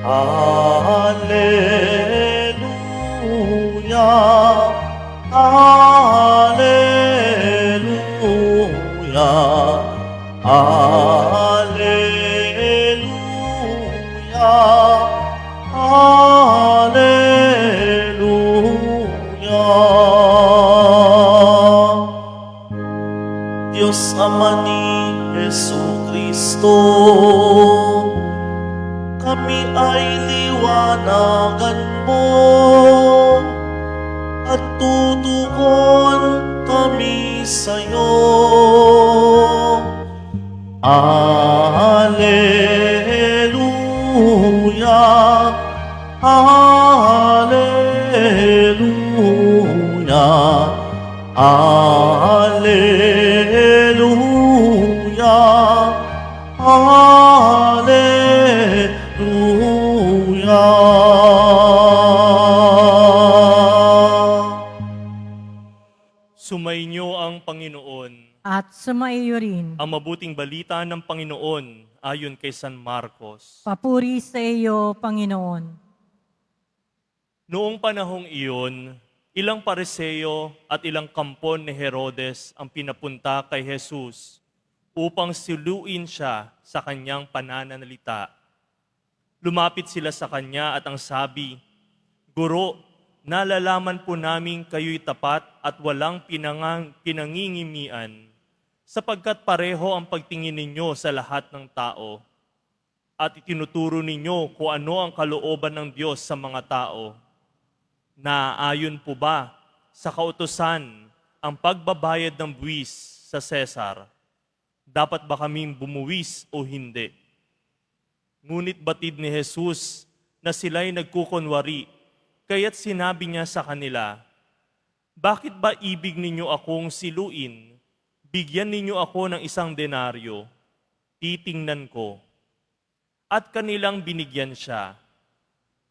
Alleluia, Alleluia, Alleluia, Alleluia. Diyos Ama ni Jesucristo, kami ay liwanagan mo at tutugon kami sa'yo. Alleluia, Alleluia, Alleluia, Alleluia. Sumainyo ang Panginoon. At sumaiyo rin. Ang mabuting balita ng Panginoon ayon kay San Marcos. Papuri sa iyo, Panginoon. Noong panahong iyon, ilang Pariseo at ilang kampon ni Herodes ang pinapunta kay Jesus upang siluin siya sa kanyang pananalita. Lumapit sila sa kanya at ang sabi, "Guro, nalalaman po namin kayo'y tapat at walang pinangingimian, sapagkat pareho ang pagtingin ninyo sa lahat ng tao, at itinuturo ninyo kung ano ang kalooban ng Diyos sa mga tao. Naayon po ba sa kautusan ang pagbabayad ng buwis sa Cesar? Dapat ba kaming bumuwis o hindi?" Ngunit batid ni Jesus na sila'y nagkukunwari, kaya't sinabi niya sa kanila, "Bakit ba ibig ninyo akong siluin? Bigyan ninyo ako ng 1 denaryo, titingnan ko." At kanilang binigyan siya.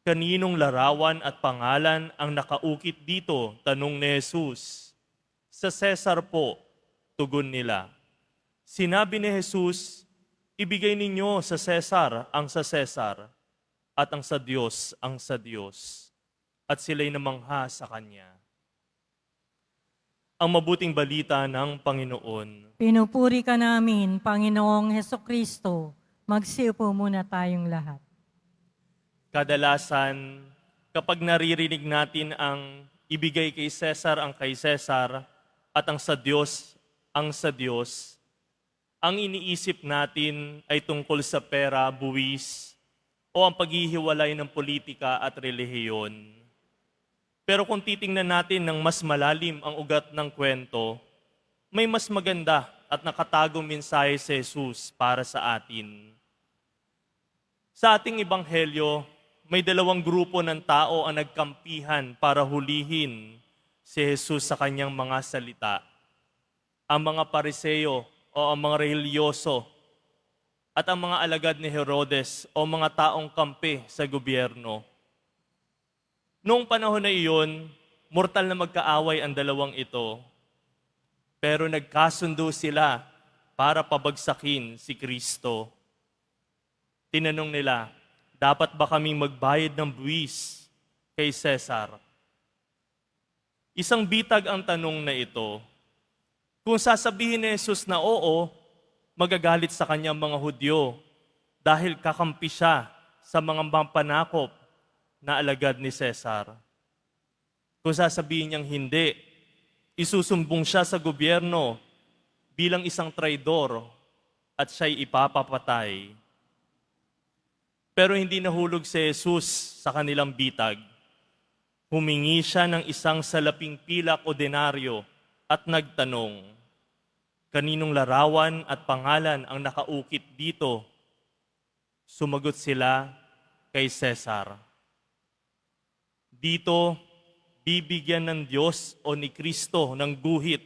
"Kaninong larawan at pangalan ang nakaukit dito?" tanong ni Jesus. "Sa Cesar po," tugon nila. Sinabi ni Jesus, "Ibigay ninyo sa Cesar ang sa Cesar, at ang sa Diyos ang sa Diyos." At sila'y namangha sa kanya. Ang mabuting balita ng Panginoon. Pinupuri ka namin, Panginoong Hesukristo. Magsiupo muna tayong lahat. Kadalasan, kapag naririnig natin ang ibigay kay Cesar ang kay Cesar at ang sa Diyos ang sa Diyos, ang iniisip natin ay tungkol sa pera, buwis, o ang paghihiwalay ng politika at relihiyon. Pero kung titingnan natin ng mas malalim ang ugat ng kwento, may mas maganda at nakatagong mensahe si Jesus para sa atin. Sa ating ebanghelyo, may 2 grupo ng tao ang nagkampihan para hulihin si Jesus sa kanyang mga salita. Ang mga Pariseo o ang mga religyoso at ang mga alagad ni Herodes o mga taong kampi sa gobyerno. Noong panahon na iyon, mortal na magkaaway ang dalawang ito, pero nagkasundo sila para pabagsakin si Kristo. Tinanong nila, "Dapat ba kaming magbayad ng buwis kay Cesar?" Isang bitag ang tanong na ito. Kung sasabihin ni Jesus na oo, magagalit sa kanyang mga Hudyo dahil kakampi siya sa mga panakop na alagad ni Cesar. Kung sasabihin niyang hindi, isusumbong siya sa gobyerno bilang isang traidor at siya'y ipapapatay. Pero hindi nahulog si Jesus sa kanilang bitag. Humingi siya ng isang salaping pilak o denaryo at nagtanong, "Kaninong larawan at pangalan ang nakaukit dito?" Sumagot sila, "Kay Cesar." Dito, bibigyan ng Diyos o ni Kristo ng guhit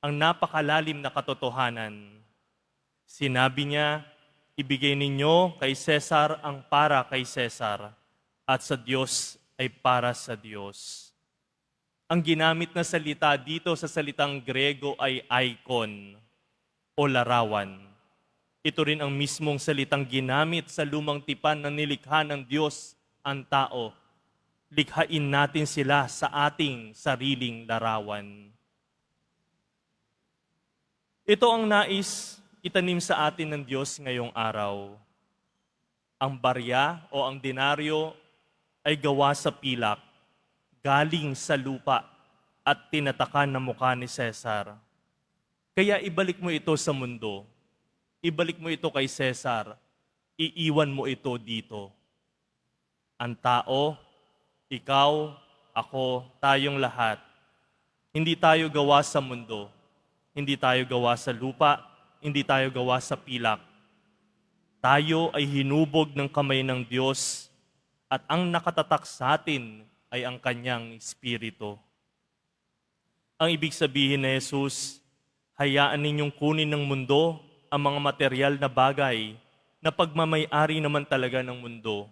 ang napakalalim na katotohanan. Sinabi niya, "Ibigay ninyo kay Cesar ang para kay Cesar, at sa Diyos ay para sa Diyos." Ang ginamit na salita dito sa salitang Grego ay icon o larawan. Ito rin ang mismong salitang ginamit sa lumang tipan na nilikha ng Diyos ang tao. Likhain natin sila sa ating sariling larawan. Ito ang nais itanim sa atin ng Diyos ngayong araw. Ang barya o ang denaryo ay gawa sa pilak, galing sa lupa at tinatakan ng mukha ni Cesar. Kaya ibalik mo ito sa mundo. Ibalik mo ito kay Cesar. Iiwan mo ito dito. Ang tao, ikaw, ako, tayong lahat. Hindi tayo gawa sa mundo. Hindi tayo gawa sa lupa. Hindi tayo gawa sa pilak. Tayo ay hinubog ng kamay ng Diyos at ang nakatatak sa atin ay ang Kanyang Espiritu. Ang ibig sabihin ni Jesus, hayaan ninyong kunin ng mundo ang mga material na bagay na pagmamay-ari naman talaga ng mundo.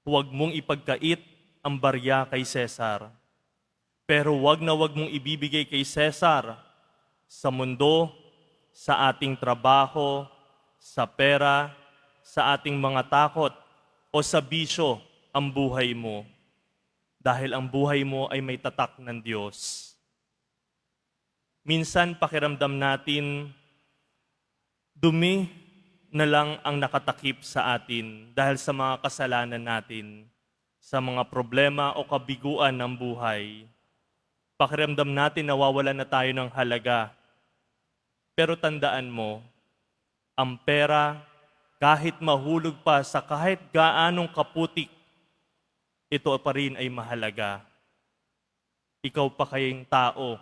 Huwag mong ipagkait ang barya kay Cesar. Pero huwag na huwag mong ibibigay kay Cesar sa mundo, sa ating trabaho, sa pera, sa ating mga takot, o sa bisyo ang buhay mo. Dahil ang buhay mo ay may tatak ng Diyos. Minsan pakiramdam natin, dumi na lang ang nakatakip sa atin dahil sa mga kasalanan natin, sa mga problema o kabiguan ng buhay. Pakiramdam natin nawawalan na tayo ng halaga. Pero tandaan mo, ang pera, kahit mahulog pa sa kahit gaanong kaputik, ito pa rin ay mahalaga. Ikaw pa kayong tao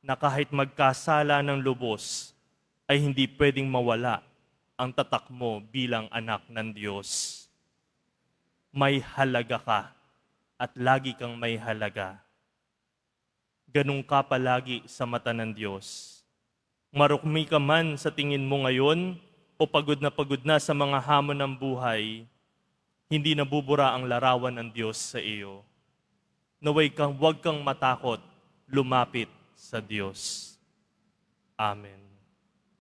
na kahit magkasala ng lubos, ay hindi pwedeng mawala ang tatak mo bilang anak ng Diyos. May halaga ka at lagi kang may halaga. Ganun ka palagi sa mata ng Diyos. Marukmi ka man sa tingin mo ngayon o pagod na sa mga hamon ng buhay, hindi nabubura ang larawan ng Diyos sa iyo. Naway huwag kang matakot, lumapit sa Diyos. Amen.